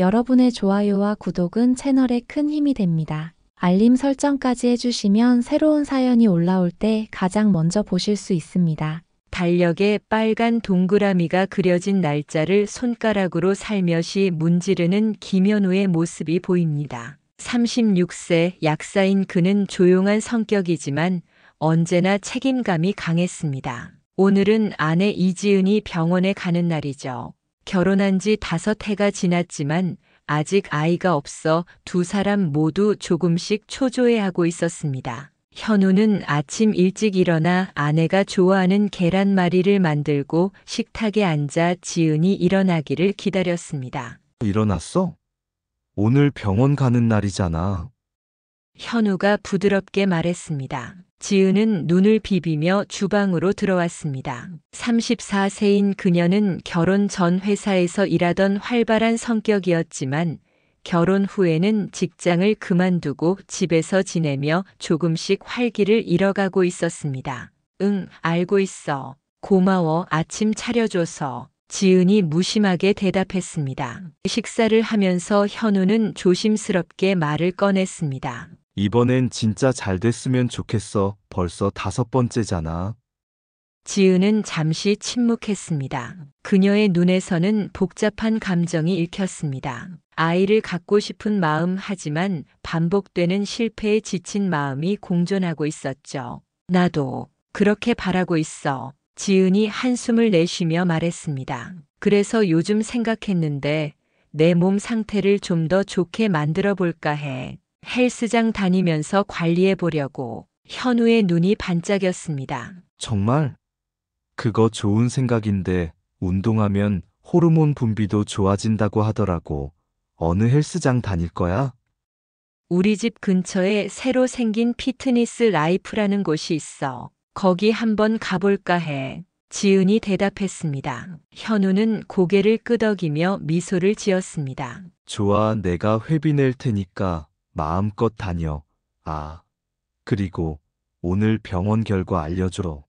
여러분의 좋아요와 구독은 채널에 큰 힘이 됩니다. 알림 설정까지 해주시면 새로운 사연이 올라올 때 가장 먼저 보실 수 있습니다. 달력에 빨간 동그라미가 그려진 날짜를 손가락으로 살며시 문지르는 김현우의 모습이 보입니다. 36세 약사인 그는 조용한 성격이지만 언제나 책임감이 강했습니다. 오늘은 아내 이지은이 병원에 가는 날이죠. 결혼한 지 5해가 지났지만 아직 아이가 없어 두 사람 모두 조금씩 초조해하고 있었습니다. 현우는 아침 일찍 일어나 아내가 좋아하는 계란말이를 만들고 식탁에 앉아 지은이 일어나기를 기다렸습니다. 일어났어? 오늘 병원 가는 날이잖아. 현우가 부드럽게 말했습니다. 지은은 눈을 비비며 주방으로 들어왔습니다. 34세인 그녀는 결혼 전 회사에서 일하던 활발한 성격이었지만 결혼 후에는 직장을 그만두고 집에서 지내며 조금씩 활기를 잃어가고 있었습니다. 응, 알고 있어. 고마워, 아침 차려줘서. 지은이 무심하게 대답했습니다. 식사를 하면서 현우는 조심스럽게 말을 꺼냈습니다. 이번엔 진짜 잘 됐으면 좋겠어. 벌써 5번째잖아. 지은은 잠시 침묵했습니다. 그녀의 눈에서는 복잡한 감정이 읽혔습니다. 아이를 갖고 싶은 마음 하지만 반복되는 실패에 지친 마음이 공존하고 있었죠. 나도 그렇게 바라고 있어. 지은이 한숨을 내쉬며 말했습니다. 그래서 요즘 생각했는데 내 몸 상태를 좀 더 좋게 만들어 볼까 해. 헬스장 다니면서 관리해 보려고. 현우의 눈이 반짝였습니다. 정말? 그거 좋은 생각인데 운동하면 호르몬 분비도 좋아진다고 하더라고. 어느 헬스장 다닐 거야? 우리 집 근처에 새로 생긴 피트니스 라이프라는 곳이 있어. 거기 한번 가볼까 해. 지은이 대답했습니다. 현우는 고개를 끄덕이며 미소를 지었습니다. 좋아, 내가 회비 낼 테니까 마음껏 다녀. 아, 그리고 오늘 병원 결과 알려줘.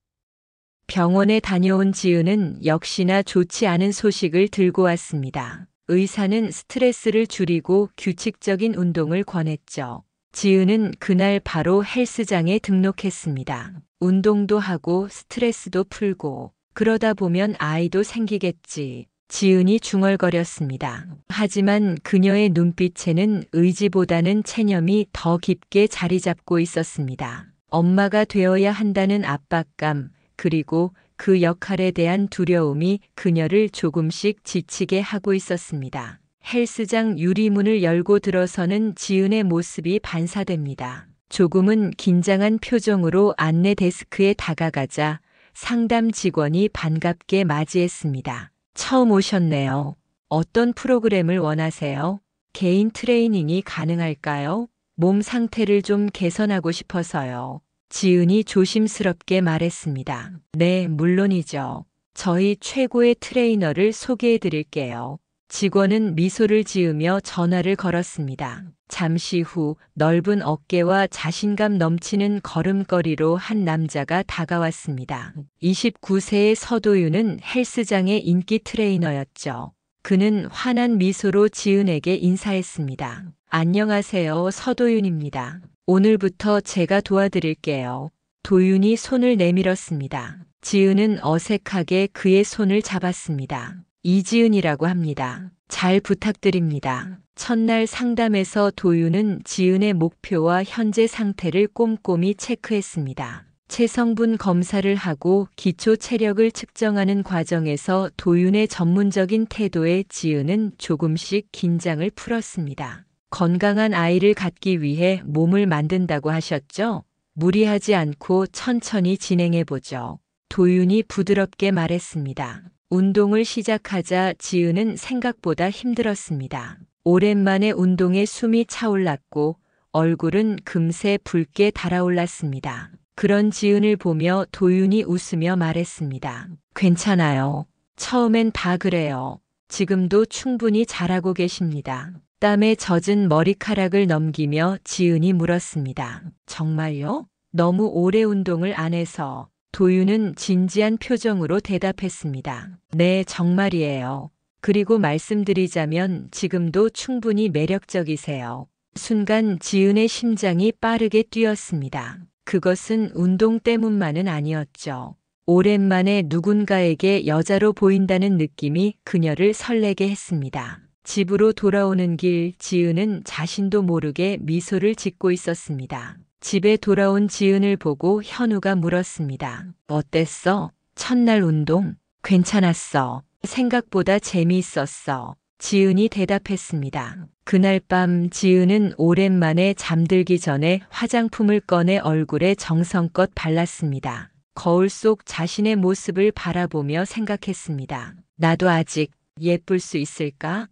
병원에 다녀온 지은은 역시나 좋지 않은 소식을 들고 왔습니다. 의사는 스트레스를 줄이고 규칙적인 운동을 권했죠. 지은은 그날 바로 헬스장에 등록했습니다. 운동도 하고 스트레스도 풀고 그러다 보면 아이도 생기겠지. 지은이 중얼거렸습니다. 하지만 그녀의 눈빛에는 의지보다는 체념이 더 깊게 자리 잡고 있었습니다. 엄마가 되어야 한다는 압박감, 그리고 그 역할에 대한 두려움이 그녀를 조금씩 지치게 하고 있었습니다. 헬스장 유리문을 열고 들어서는 지은의 모습이 반사됩니다. 조금은 긴장한 표정으로 안내 데스크에 다가가자 상담 직원이 반갑게 맞이했습니다. 처음 오셨네요. 어떤 프로그램을 원하세요? 개인 트레이닝이 가능할까요? 몸 상태를 좀 개선하고 싶어서요. 지은이 조심스럽게 말했습니다. 네, 물론이죠. 저희 최고의 트레이너를 소개해 드릴게요. 직원은 미소를 지으며 전화를 걸었습니다. 잠시 후 넓은 어깨와 자신감 넘치는 걸음걸이로 한 남자가 다가왔습니다. 29세의 서도윤은 헬스장의 인기 트레이너였죠. 그는 환한 미소로 지은에게 인사했습니다. 안녕하세요, 서도윤입니다. 오늘부터 제가 도와드릴게요. 도윤이 손을 내밀었습니다. 지은은 어색하게 그의 손을 잡았습니다. 이지은이라고 합니다. 잘 부탁드립니다. 첫날 상담에서 도윤은 지은의 목표와 현재 상태를 꼼꼼히 체크했습니다. 체성분 검사를 하고 기초 체력을 측정하는 과정에서 도윤의 전문적인 태도에 지은은 조금씩 긴장을 풀었습니다. 건강한 아이를 갖기 위해 몸을 만든다고 하셨죠? 무리하지 않고 천천히 진행해보죠. 도윤이 부드럽게 말했습니다. 운동을 시작하자 지은은 생각보다 힘들었습니다. 오랜만에 운동에 숨이 차올랐고 얼굴은 금세 붉게 달아올랐습니다. 그런 지은을 보며 도윤이 웃으며 말했습니다. 괜찮아요. 처음엔 다 그래요. 지금도 충분히 잘하고 계십니다. 땀에 젖은 머리카락을 넘기며 지은이 물었습니다. 정말요? 너무 오래 운동을 안 해서. 도윤은 진지한 표정으로 대답했습니다. 네, 정말이에요. 그리고 말씀드리자면 지금도 충분히 매력적이세요. 순간 지은의 심장이 빠르게 뛰었습니다. 그것은 운동 때문만은 아니었죠. 오랜만에 누군가에게 여자로 보인다는 느낌이 그녀를 설레게 했습니다. 집으로 돌아오는 길 지은은 자신도 모르게 미소를 짓고 있었습니다. 집에 돌아온 지은을 보고 현우가 물었습니다. 어땠어? 첫날 운동? 괜찮았어. 생각보다 재미있었어. 지은이 대답했습니다. 그날 밤 지은은 오랜만에 잠들기 전에 화장품을 꺼내 얼굴에 정성껏 발랐습니다. 거울 속 자신의 모습을 바라보며 생각했습니다. 나도 아직 예쁠 수 있을까?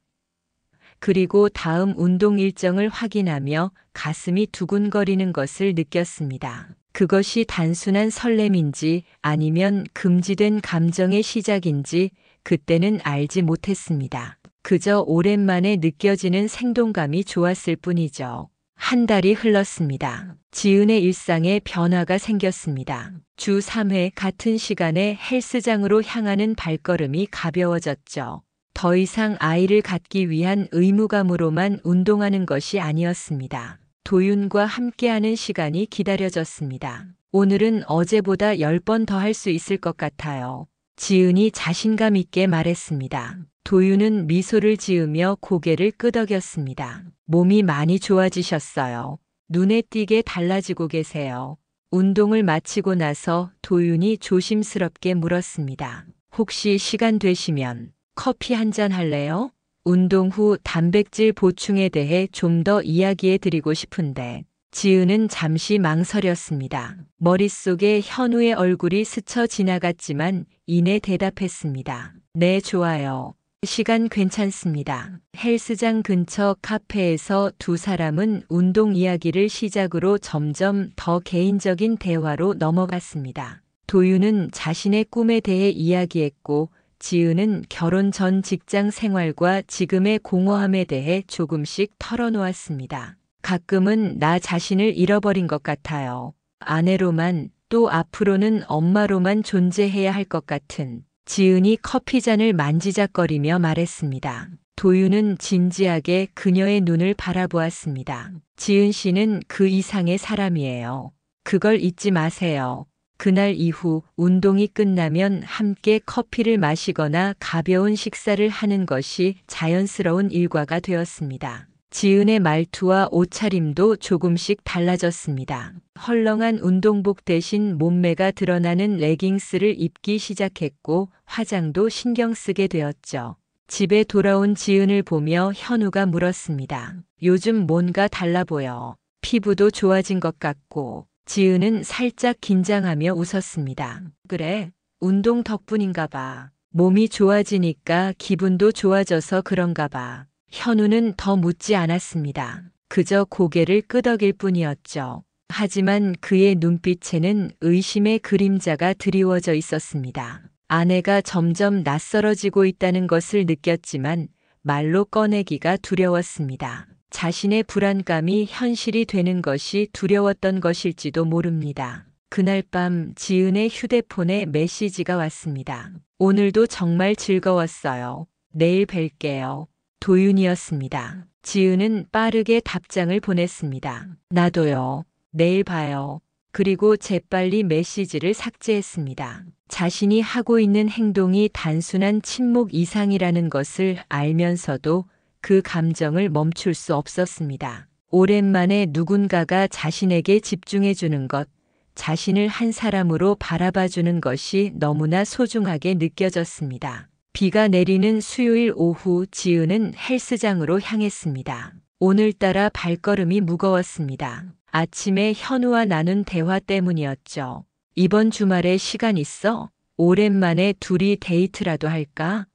그리고 다음 운동 일정을 확인하며 가슴이 두근거리는 것을 느꼈습니다. 그것이 단순한 설렘인지 아니면 금지된 감정의 시작인지 그때는 알지 못했습니다. 그저 오랜만에 느껴지는 생동감이 좋았을 뿐이죠. 한 달이 흘렀습니다. 지은의 일상에 변화가 생겼습니다. 주 3회 같은 시간에 헬스장으로 향하는 발걸음이 가벼워졌죠. 더 이상 아이를 갖기 위한 의무감으로만 운동하는 것이 아니었습니다. 도윤과 함께하는 시간이 기다려졌습니다. 오늘은 어제보다 10번 더 할 수 있을 것 같아요. 지은이 자신감 있게 말했습니다. 도윤은 미소를 지으며 고개를 끄덕였습니다. 몸이 많이 좋아지셨어요. 눈에 띄게 달라지고 계세요. 운동을 마치고 나서 도윤이 조심스럽게 물었습니다. 혹시 시간 되시면 커피 한 잔 할래요? 운동 후 단백질 보충에 대해 좀 더 이야기해 드리고 싶은데 지은은 잠시 망설였습니다. 머릿속에 현우의 얼굴이 스쳐 지나갔지만 이내 대답했습니다. 네, 좋아요. 시간 괜찮습니다. 헬스장 근처 카페에서 두 사람은 운동 이야기를 시작으로 점점 더 개인적인 대화로 넘어갔습니다. 도윤은 자신의 꿈에 대해 이야기했고 지은은 결혼 전 직장 생활과 지금의 공허함에 대해 조금씩 털어놓았습니다. 가끔은 나 자신을 잃어버린 것 같아요. 아내로만 또 앞으로는 엄마로만 존재해야 할 것 같은. 지은이 커피잔을 만지작거리며 말했습니다. 도윤은 진지하게 그녀의 눈을 바라보았습니다. 지은 씨는 그 이상의 사람이에요. 그걸 잊지 마세요. 그날 이후 운동이 끝나면 함께 커피를 마시거나 가벼운 식사를 하는 것이 자연스러운 일과가 되었습니다. 지은의 말투와 옷차림도 조금씩 달라졌습니다. 헐렁한 운동복 대신 몸매가 드러나는 레깅스를 입기 시작했고 화장도 신경 쓰게 되었죠. 집에 돌아온 지은을 보며 현우가 물었습니다. 요즘 뭔가 달라 보여. 피부도 좋아진 것 같고. 지은은 살짝 긴장하며 웃었습니다. 그래, 운동 덕분인가 봐. 몸이 좋아지니까 기분도 좋아져서 그런가 봐. 현우는 더 묻지 않았습니다. 그저 고개를 끄덕일 뿐이었죠. 하지만 그의 눈빛에는 의심의 그림자가 드리워져 있었습니다. 아내가 점점 낯설어지고 있다는 것을 느꼈지만 말로 꺼내기가 두려웠습니다. 자신의 불안감이 현실이 되는 것이 두려웠던 것일지도 모릅니다. 그날 밤 지은의 휴대폰에 메시지가 왔습니다. 오늘도 정말 즐거웠어요. 내일 뵐게요. 도윤이었습니다. 지은은 빠르게 답장을 보냈습니다. 나도요. 내일 봐요. 그리고 재빨리 메시지를 삭제했습니다. 자신이 하고 있는 행동이 단순한 침묵 이상이라는 것을 알면서도 그 감정을 멈출 수 없었습니다. 오랜만에 누군가가 자신에게 집중해주는 것, 자신을 한 사람으로 바라봐주는 것이 너무나 소중하게 느껴졌습니다. 비가 내리는 수요일 오후 지은은 헬스장으로 향했습니다. 오늘따라 발걸음이 무거웠습니다. 아침에 현우와 나눈 대화 때문이었죠. 이번 주말에 시간 있어? 오랜만에 둘이 데이트라도 할까?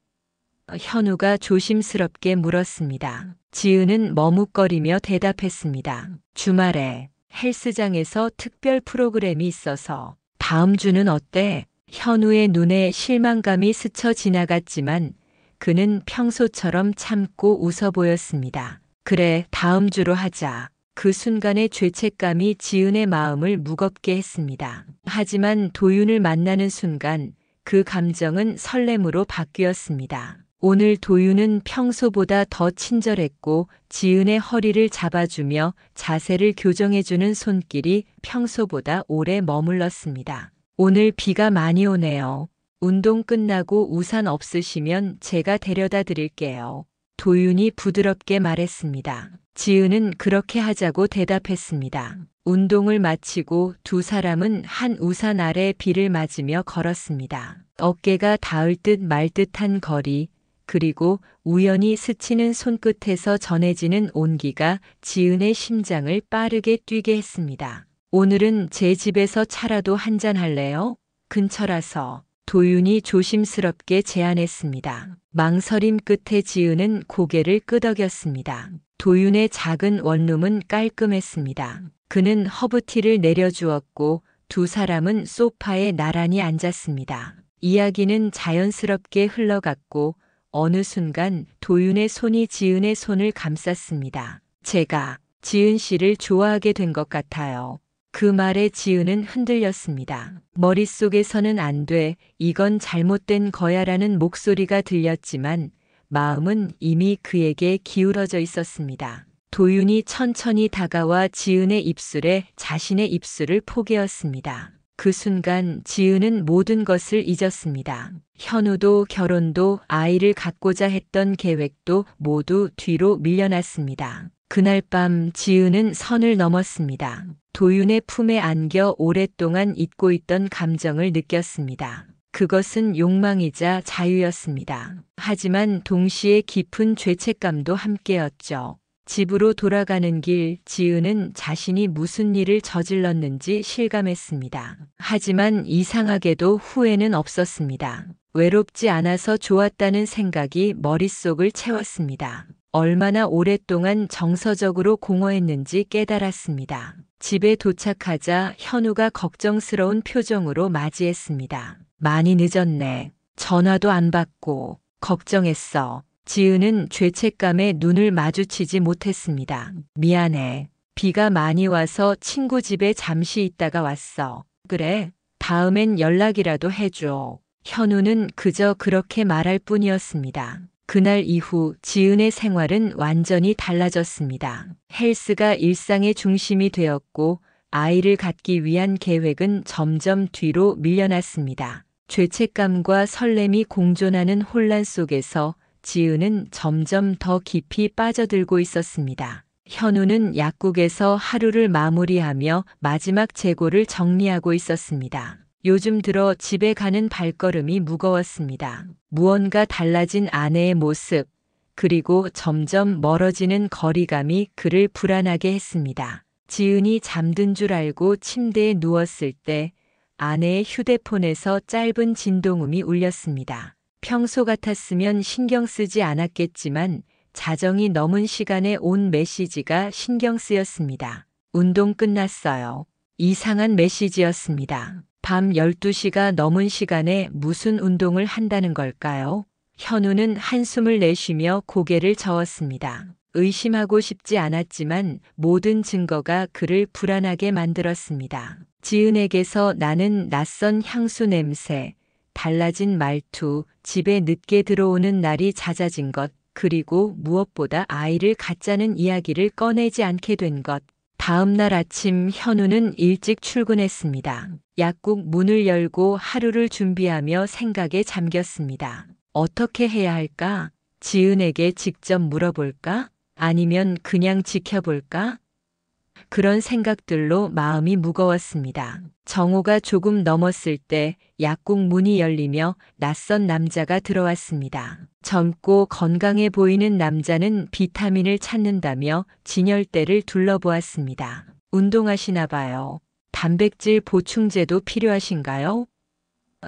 현우가 조심스럽게 물었습니다. 지은은 머뭇거리며 대답했습니다. 주말에 헬스장에서 특별 프로그램이 있어서. 다음 주는 어때? 현우의 눈에 실망감이 스쳐 지나갔지만 그는 평소처럼 참고 웃어 보였습니다. 그래, 다음 주로 하자. 그 순간의 죄책감이 지은의 마음을 무겁게 했습니다. 하지만 도윤을 만나는 순간 그 감정은 설렘으로 바뀌었습니다. 오늘 도윤은 평소보다 더 친절했고 지은의 허리를 잡아주며 자세를 교정해주는 손길이 평소보다 오래 머물렀습니다. 오늘 비가 많이 오네요. 운동 끝나고 우산 없으시면 제가 데려다 드릴게요. 도윤이 부드럽게 말했습니다. 지은은 그렇게 하자고 대답했습니다. 운동을 마치고 두 사람은 한 우산 아래 비를 맞으며 걸었습니다. 어깨가 닿을 듯 말 듯한 거리, 그리고 우연히 스치는 손끝에서 전해지는 온기가 지은의 심장을 빠르게 뛰게 했습니다. 오늘은 제 집에서 차라도 한잔 할래요? 근처라서. 도윤이 조심스럽게 제안했습니다. 망설임 끝에 지은은 고개를 끄덕였습니다. 도윤의 작은 원룸은 깔끔했습니다. 그는 허브티를 내려주었고 두 사람은 소파에 나란히 앉았습니다. 이야기는 자연스럽게 흘러갔고 어느 순간 도윤의 손이 지은의 손을 감쌌습니다. 제가 지은 씨를 좋아하게 된 것 같아요. 그 말에 지은은 흔들렸습니다. 머릿속에서는 안 돼, 이건 잘못된 거야라는 목소리가 들렸지만 마음은 이미 그에게 기울어져 있었습니다. 도윤이 천천히 다가와 지은의 입술에 자신의 입술을 포개었습니다. 그 순간 지은은 모든 것을 잊었습니다. 현우도 결혼도 아이를 갖고자 했던 계획도 모두 뒤로 밀려났습니다. 그날 밤 지은은 선을 넘었습니다. 도윤의 품에 안겨 오랫동안 잊고 있던 감정을 느꼈습니다. 그것은 욕망이자 자유였습니다. 하지만 동시에 깊은 죄책감도 함께였죠. 집으로 돌아가는 길 지은은 자신이 무슨 일을 저질렀는지 실감했습니다. 하지만 이상하게도 후회는 없었습니다. 외롭지 않아서 좋았다는 생각이 머릿속을 채웠습니다. 얼마나 오랫동안 정서적으로 공허했는지 깨달았습니다. 집에 도착하자 현우가 걱정스러운 표정으로 맞이했습니다. 많이 늦었네. 전화도 안 받고 걱정했어. 지은은 죄책감에 눈을 마주치지 못했습니다. 미안해. 비가 많이 와서 친구 집에 잠시 있다가 왔어. 그래, 다음엔 연락이라도 해줘. 현우는 그저 그렇게 말할 뿐이었습니다. 그날 이후 지은의 생활은 완전히 달라졌습니다. 헬스가 일상의 중심이 되었고 아이를 갖기 위한 계획은 점점 뒤로 밀려났습니다. 죄책감과 설렘이 공존하는 혼란 속에서 지은은 점점 더 깊이 빠져들고 있었습니다. 현우는 약국에서 하루를 마무리하며 마지막 재고를 정리하고 있었습니다. 요즘 들어 집에 가는 발걸음이 무거웠습니다. 무언가 달라진 아내의 모습, 그리고 점점 멀어지는 거리감이 그를 불안하게 했습니다. 지은이 잠든 줄 알고 침대에 누웠을 때 아내의 휴대폰에서 짧은 진동음이 울렸습니다. 평소 같았으면 신경 쓰지 않았겠지만 자정이 넘은 시간에 온 메시지가 신경 쓰였습니다. 운동 끝났어요. 이상한 메시지였습니다. 밤 12시가 넘은 시간에 무슨 운동을 한다는 걸까요? 현우는 한숨을 내쉬며 고개를 저었습니다. 의심하고 싶지 않았지만 모든 증거가 그를 불안하게 만들었습니다. 지은에게서 나는 낯선 향수 냄새, 달라진 말투, 집에 늦게 들어오는 날이 잦아진 것, 그리고 무엇보다 아이를 갖자는 이야기를 꺼내지 않게 된 것. 다음 날 아침 현우는 일찍 출근했습니다. 약국 문을 열고 하루를 준비하며 생각에 잠겼습니다. 어떻게 해야 할까? 지은에게 직접 물어볼까? 아니면 그냥 지켜볼까? 그런 생각들로 마음이 무거웠습니다. 정오가 조금 넘었을 때 약국 문이 열리며 낯선 남자가 들어왔습니다. 젊고 건강해 보이는 남자는 비타민을 찾는다며 진열대를 둘러보았습니다. 운동하시나 봐요. 단백질 보충제도 필요하신가요?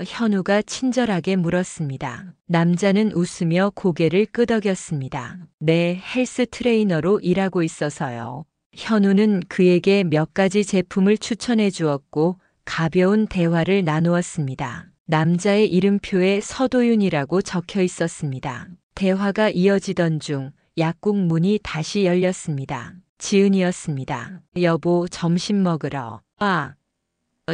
현우가 친절하게 물었습니다. 남자는 웃으며 고개를 끄덕였습니다. 네, 헬스 트레이너로 일하고 있어서요. 현우는 그에게 몇 가지 제품을 추천해 주었고 가벼운 대화를 나누었습니다. 남자의 이름표에 서도윤이라고 적혀 있었습니다. 대화가 이어지던 중 약국 문이 다시 열렸습니다. 지은이었습니다. 여보, 점심 먹으러.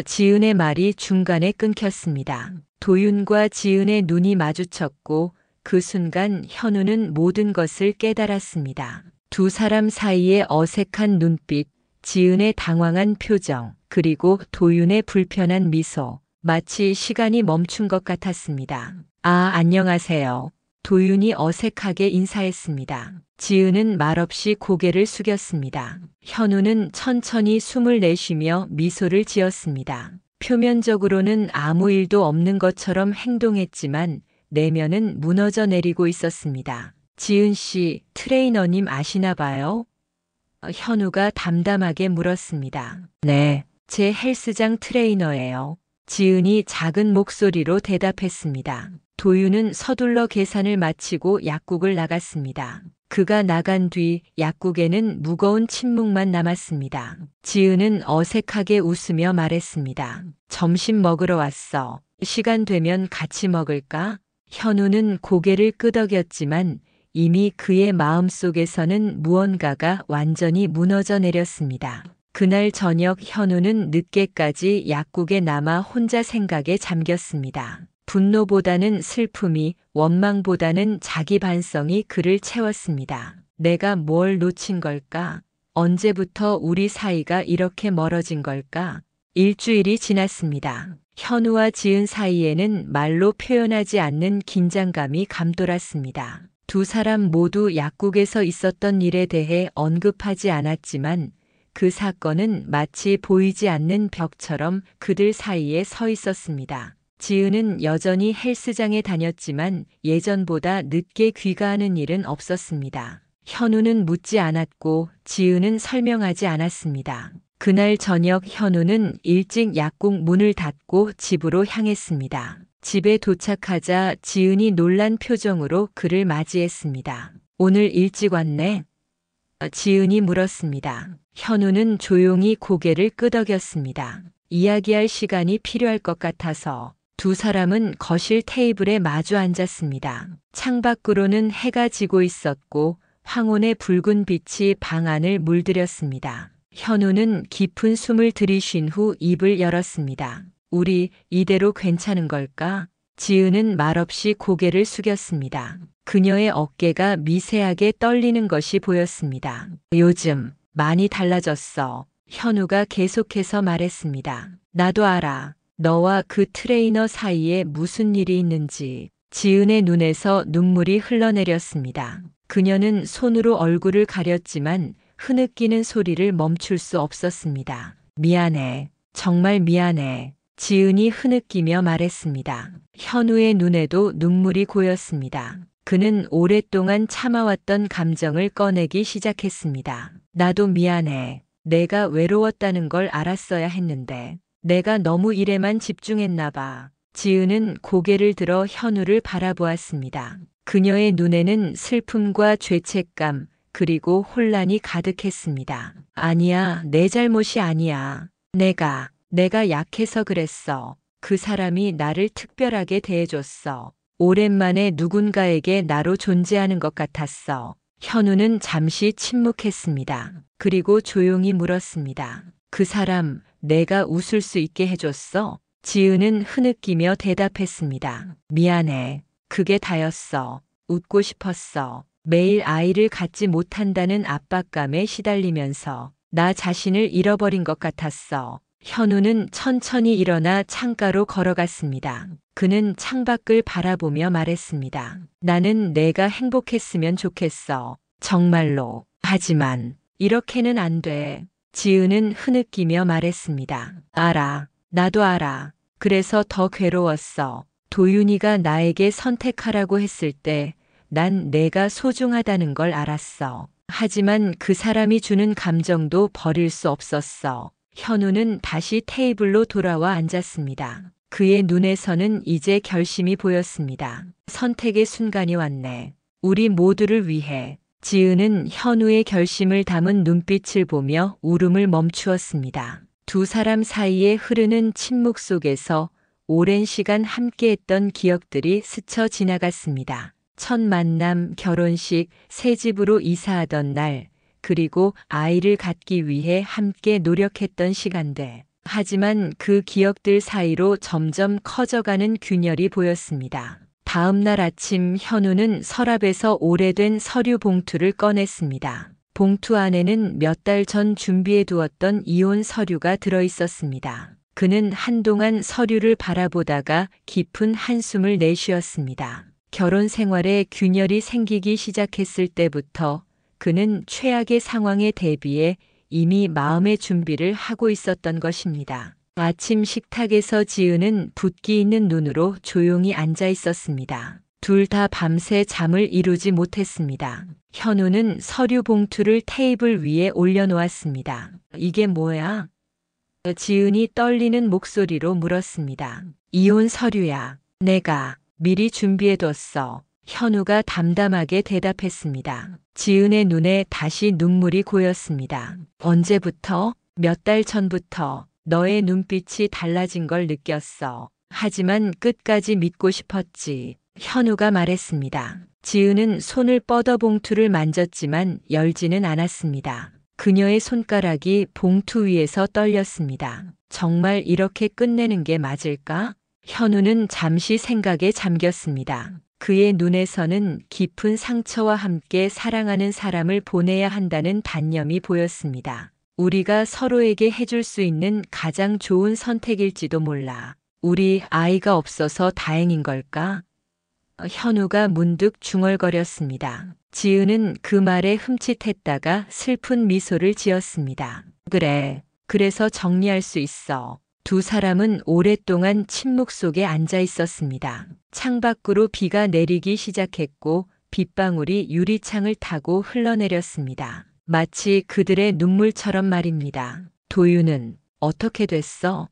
지은의 말이 중간에 끊겼습니다. 도윤과 지은의 눈이 마주쳤고 그 순간 현우는 모든 것을 깨달았습니다. 두 사람 사이의 어색한 눈빛, 지은의 당황한 표정, 그리고 도윤의 불편한 미소. 마치 시간이 멈춘 것 같았습니다. 아, 안녕하세요. 도윤이 어색하게 인사했습니다. 지은은 말없이 고개를 숙였습니다. 현우는 천천히 숨을 내쉬며 미소를 지었습니다. 표면적으로는 아무 일도 없는 것처럼 행동했지만 내면은 무너져 내리고 있었습니다. 지은 씨, 트레이너님 아시나 봐요? 현우가 담담하게 물었습니다. 네, 제 헬스장 트레이너예요. 지은이 작은 목소리로 대답했습니다. 도윤은 서둘러 계산을 마치고 약국을 나갔습니다. 그가 나간 뒤 약국에는 무거운 침묵만 남았습니다. 지은은 어색하게 웃으며 말했습니다. 점심 먹으러 왔어. 시간 되면 같이 먹을까? 현우는 고개를 끄덕였지만 이미 그의 마음속에서는 무언가가 완전히 무너져 내렸습니다. 그날 저녁 현우는 늦게까지 약국에 남아 혼자 생각에 잠겼습니다. 분노보다는 슬픔이, 원망보다는 자기 반성이 그를 채웠습니다. 내가 뭘 놓친 걸까? 언제부터 우리 사이가 이렇게 멀어진 걸까? 일주일이 지났습니다. 현우와 지은 사이에는 말로 표현하지 않는 긴장감이 감돌았습니다. 두 사람 모두 약국에서 있었던 일에 대해 언급하지 않았지만 그 사건은 마치 보이지 않는 벽처럼 그들 사이에 서 있었습니다. 지은은 여전히 헬스장에 다녔지만 예전보다 늦게 귀가하는 일은 없었습니다. 현우는 묻지 않았고 지은은 설명하지 않았습니다. 그날 저녁 현우는 일찍 약국 문을 닫고 집으로 향했습니다. 집에 도착하자 지은이 놀란 표정으로 그를 맞이했습니다. 오늘 일찍 왔네? 지은이 물었습니다. 현우는 조용히 고개를 끄덕였습니다. 이야기할 시간이 필요할 것 같아서. 두 사람은 거실 테이블에 마주 앉았습니다. 창밖으로는 해가 지고 있었고 황혼의 붉은 빛이 방 안을 물들였습니다. 현우는 깊은 숨을 들이쉰 후 입을 열었습니다. 우리 이대로 괜찮은 걸까? 지은은 말없이 고개를 숙였습니다. 그녀의 어깨가 미세하게 떨리는 것이 보였습니다. 요즘 많이 달라졌어. 현우가 계속해서 말했습니다. 나도 알아. 너와 그 트레이너 사이에 무슨 일이 있는지. 지은의 눈에서 눈물이 흘러내렸습니다. 그녀는 손으로 얼굴을 가렸지만 흐느끼는 소리를 멈출 수 없었습니다. 미안해. 정말 미안해. 지은이 흐느끼며 말했습니다. 현우의 눈에도 눈물이 고였습니다. 그는 오랫동안 참아왔던 감정을 꺼내기 시작했습니다. 나도 미안해. 내가 외로웠다는 걸 알았어야 했는데. 내가 너무 일에만 집중했나 봐. 지은은 고개를 들어 현우를 바라보았습니다. 그녀의 눈에는 슬픔과 죄책감, 그리고 혼란이 가득했습니다. 아니야, 내 잘못이 아니야. 내가 약해서 그랬어. 그 사람이 나를 특별하게 대해줬어. 오랜만에 누군가에게 나로 존재하는 것 같았어. 현우는 잠시 침묵했습니다. 그리고 조용히 물었습니다. 그 사람, 내가 웃을 수 있게 해줬어? 지은은 흐느끼며 대답했습니다. 미안해. 그게 다였어. 웃고 싶었어. 매일 아이를 갖지 못한다는 압박감에 시달리면서 나 자신을 잃어버린 것 같았어. 현우는 천천히 일어나 창가로 걸어갔습니다. 그는 창밖을 바라보며 말했습니다. 나는 내가 행복했으면 좋겠어. 정말로. 하지만 이렇게는 안 돼. 지은은 흐느끼며 말했습니다. 알아. 나도 알아. 그래서 더 괴로웠어. 도윤이가 나에게 선택하라고 했을 때 난 내가 소중하다는 걸 알았어. 하지만 그 사람이 주는 감정도 버릴 수 없었어. 현우는 다시 테이블로 돌아와 앉았습니다. 그의 눈에서는 이제 결심이 보였습니다. 선택의 순간이 왔네. 우리 모두를 위해. 지은은 현우의 결심을 담은 눈빛을 보며 울음을 멈추었습니다. 두 사람 사이에 흐르는 침묵 속에서 오랜 시간 함께했던 기억들이 스쳐 지나갔습니다. 첫 만남, 결혼식, 새 집으로 이사하던 날, 그리고 아이를 갖기 위해 함께 노력했던 시간들. 하지만 그 기억들 사이로 점점 커져가는 균열이 보였습니다. 다음 날 아침 현우는 서랍에서 오래된 서류 봉투를 꺼냈습니다. 봉투 안에는 몇 달 전 준비해 두었던 이혼 서류가 들어 있었습니다. 그는 한동안 서류를 바라보다가 깊은 한숨을 내쉬었습니다. 결혼 생활에 균열이 생기기 시작했을 때부터 그는 최악의 상황에 대비해 이미 마음의 준비를 하고 있었던 것입니다. 아침 식탁에서 지은은 붓기 있는 눈으로 조용히 앉아 있었습니다. 둘 다 밤새 잠을 이루지 못했습니다. 현우는 서류 봉투를 테이블 위에 올려놓았습니다. 이게 뭐야? 지은이 떨리는 목소리로 물었습니다. 이혼 서류야. 내가 미리 준비해뒀어. 현우가 담담하게 대답했습니다. 지은의 눈에 다시 눈물이 고였습니다. 언제부터? 몇 달 전부터 너의 눈빛이 달라진 걸 느꼈어. 하지만 끝까지 믿고 싶었지. 현우가 말했습니다. 지은은 손을 뻗어 봉투를 만졌지만 열지는 않았습니다. 그녀의 손가락이 봉투 위에서 떨렸습니다. 정말 이렇게 끝내는 게 맞을까? 현우는 잠시 생각에 잠겼습니다. 그의 눈에서는 깊은 상처와 함께 사랑하는 사람을 보내야 한다는 단념이 보였습니다. 우리가 서로에게 해줄 수 있는 가장 좋은 선택일지도 몰라. 우리 아이가 없어서 다행인 걸까? 현우가 문득 중얼거렸습니다. 지은은 그 말에 흠칫했다가 슬픈 미소를 지었습니다. 그래, 그래서 정리할 수 있어. 두 사람은 오랫동안 침묵 속에 앉아 있었습니다. 창밖으로 비가 내리기 시작했고 빗방울이 유리창을 타고 흘러내렸습니다. 마치 그들의 눈물처럼 말입니다. 도윤은 어떻게 됐어?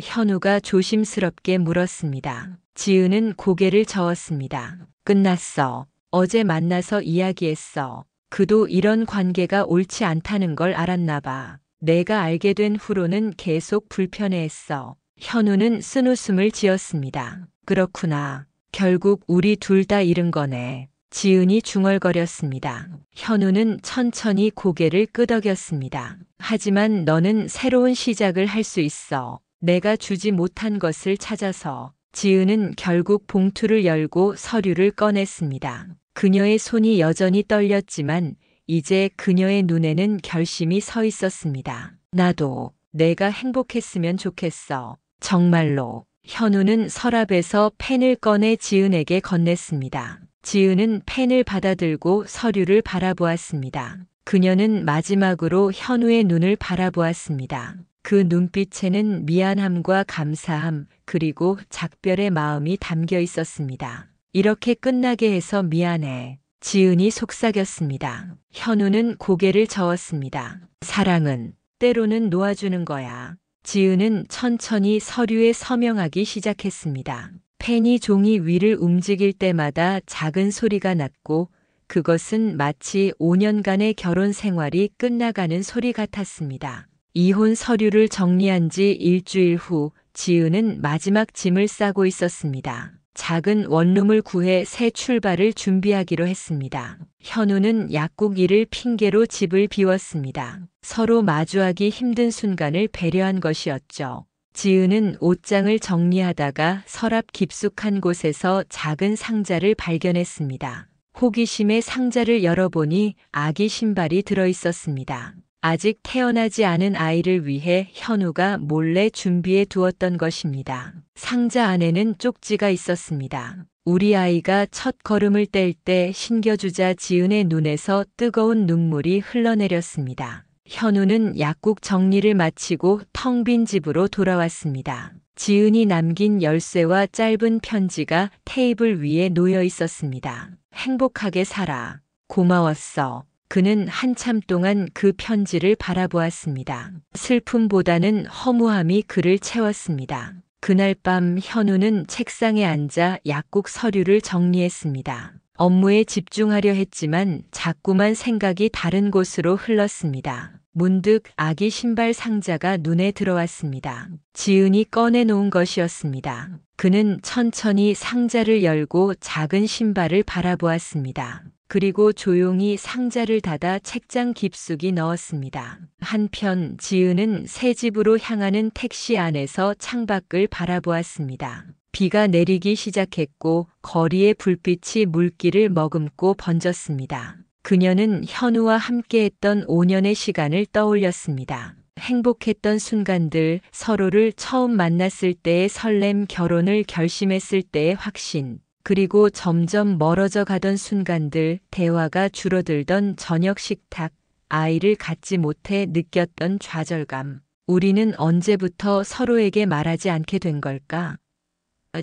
현우가 조심스럽게 물었습니다. 지은은 고개를 저었습니다. 끝났어. 어제 만나서 이야기했어. 그도 이런 관계가 옳지 않다는 걸 알았나 봐. 내가 알게 된 후로는 계속 불편해했어. 현우는 쓴웃음을 지었습니다. 그렇구나. 결국 우리 둘 다 잃은 거네. 지은이 중얼거렸습니다. 현우는 천천히 고개를 끄덕였습니다. 하지만 너는 새로운 시작을 할 수 있어. 내가 주지 못한 것을 찾아서. 지은은 결국 봉투를 열고 서류를 꺼냈습니다. 그녀의 손이 여전히 떨렸지만 이제 그녀의 눈에는 결심이 서 있었습니다. 나도 내가 행복했으면 좋겠어. 정말로. 현우는 서랍에서 펜을 꺼내 지은에게 건넸습니다. 지은은 펜을 받아들고 서류를 바라보았습니다. 그녀는 마지막으로 현우의 눈을 바라보았습니다. 그 눈빛에는 미안함과 감사함 그리고 작별의 마음이 담겨 있었습니다. 이렇게 끝나게 해서 미안해. 지은이 속삭였습니다. 현우는 고개를 저었습니다. 사랑은 때로는 놓아주는 거야. 지은은 천천히 서류에 서명하기 시작했습니다. 펜이 종이 위를 움직일 때마다 작은 소리가 났고 그것은 마치 5년간의 결혼 생활이 끝나가는 소리 같았습니다. 이혼 서류를 정리한 지 일주일 후 지은은 마지막 짐을 싸고 있었습니다. 작은 원룸을 구해 새 출발을 준비하기로 했습니다. 현우는 약국 일을 핑계로 집을 비웠습니다. 서로 마주하기 힘든 순간을 배려한 것이었죠. 지은은 옷장을 정리하다가 서랍 깊숙한 곳에서 작은 상자를 발견했습니다. 호기심에 상자를 열어보니 아기 신발이 들어 있었습니다. 아직 태어나지 않은 아이를 위해 현우가 몰래 준비해 두었던 것입니다. 상자 안에는 쪽지가 있었습니다. 우리 아이가 첫 걸음을 뗄 때 신겨주자. 지은의 눈에서 뜨거운 눈물이 흘러내렸습니다. 현우는 약국 정리를 마치고 텅 빈 집으로 돌아왔습니다. 지은이 남긴 열쇠와 짧은 편지가 테이블 위에 놓여 있었습니다. 행복하게 살아. 고마웠어. 그는 한참 동안 그 편지를 바라보았습니다. 슬픔보다는 허무함이 그를 채웠습니다. 그날 밤 현우는 책상에 앉아 약국 서류를 정리했습니다. 업무에 집중하려 했지만 자꾸만 생각이 다른 곳으로 흘렀습니다. 문득 아기 신발 상자가 눈에 들어왔습니다. 지은이 꺼내놓은 것이었습니다. 그는 천천히 상자를 열고 작은 신발을 바라보았습니다. 그리고 조용히 상자를 닫아 책장 깊숙이 넣었습니다. 한편 지은은 새 집으로 향하는 택시 안에서 창밖을 바라보았습니다. 비가 내리기 시작했고 거리의 불빛이 물길을 머금고 번졌습니다. 그녀는 현우와 함께했던 5년의 시간을 떠올렸습니다. 행복했던 순간들, 서로를 처음 만났을 때의 설렘, 결혼을 결심했을 때의 확신, 그리고 점점 멀어져 가던 순간들, 대화가 줄어들던 저녁 식탁, 아이를 갖지 못해 느꼈던 좌절감. 우리는 언제부터 서로에게 말하지 않게 된 걸까?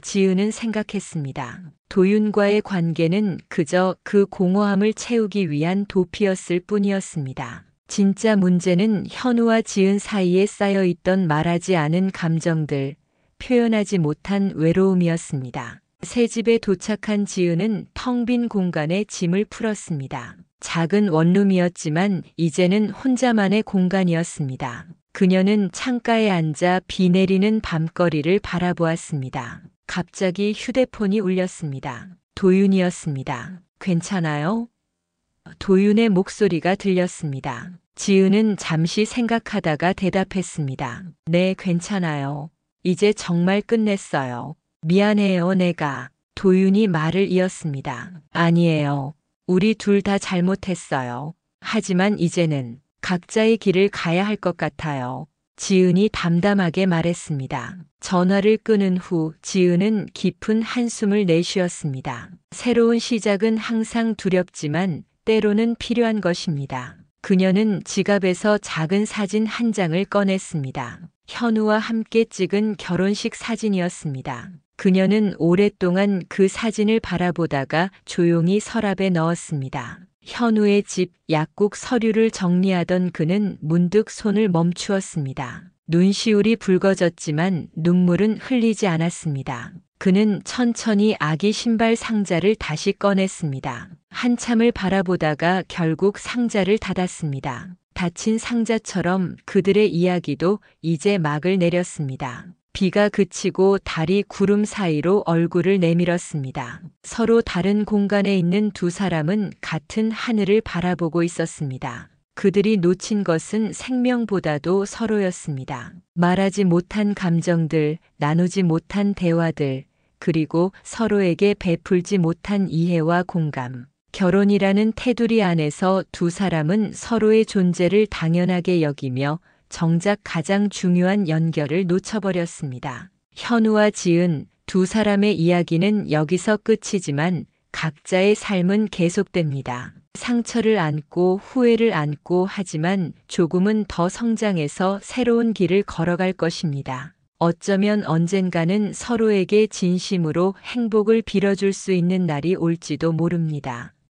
지은은 생각했습니다. 도윤과의 관계는 그저 그 공허함을 채우기 위한 도피였을 뿐이었습니다. 진짜 문제는 현우와 지은 사이에 쌓여있던 말하지 않은 감정들, 표현하지 못한 외로움이었습니다. 새 집에 도착한 지은은 텅 빈 공간에 짐을 풀었습니다. 작은 원룸이었지만 이제는 혼자만의 공간이었습니다. 그녀는 창가에 앉아 비 내리는 밤거리를 바라보았습니다. 갑자기 휴대폰이 울렸습니다. 도윤이었습니다. 괜찮아요? 도윤의 목소리가 들렸습니다. 지은은 잠시 생각하다가 대답했습니다. 네, 괜찮아요. 이제 정말 끝냈어요. 미안해요, 내가. 도윤이 말을 이었습니다. 아니에요. 우리 둘 다 잘못했어요. 하지만 이제는 각자의 길을 가야 할 것 같아요. 지은이 담담하게 말했습니다. 전화를 끊은 후 지은은 깊은 한숨을 내쉬었습니다. 새로운 시작은 항상 두렵지만 때로는 필요한 것입니다. 그녀는 지갑에서 작은 사진 한 장을 꺼냈습니다. 현우와 함께 찍은 결혼식 사진이었습니다. 그녀는 오랫동안 그 사진을 바라보다가 조용히 서랍에 넣었습니다. 현우의 집, 약국 서류를 정리하던 그는 문득 손을 멈추었습니다. 눈시울이 붉어졌지만 눈물은 흘리지 않았습니다. 그는 천천히 아기 신발 상자를 다시 꺼냈습니다. 한참을 바라보다가 결국 상자를 닫았습니다. 닫힌 상자처럼 그들의 이야기도 이제 막을 내렸습니다. 비가 그치고 달이 구름 사이로 얼굴을 내밀었습니다. 서로 다른 공간에 있는 두 사람은 같은 하늘을 바라보고 있었습니다. 그들이 놓친 것은 생명보다도 서로였습니다. 말하지 못한 감정들, 나누지 못한 대화들, 그리고 서로에게 베풀지 못한 이해와 공감. 결혼이라는 테두리 안에서 두 사람은 서로의 존재를 당연하게 여기며 정작 가장 중요한 연결을 놓쳐버렸습니다. 현우와 지은 두 사람의 이야기는 여기서 끝이지만 각자의 삶은 계속됩니다. 상처를 안고 후회를 안고 하지만 조금은 더 성장해서 새로운 길을 걸어갈 것입니다. 어쩌면 언젠가는 서로에게 진심으로 행복을 빌어줄 수 있는 날이 올지도 모릅니다.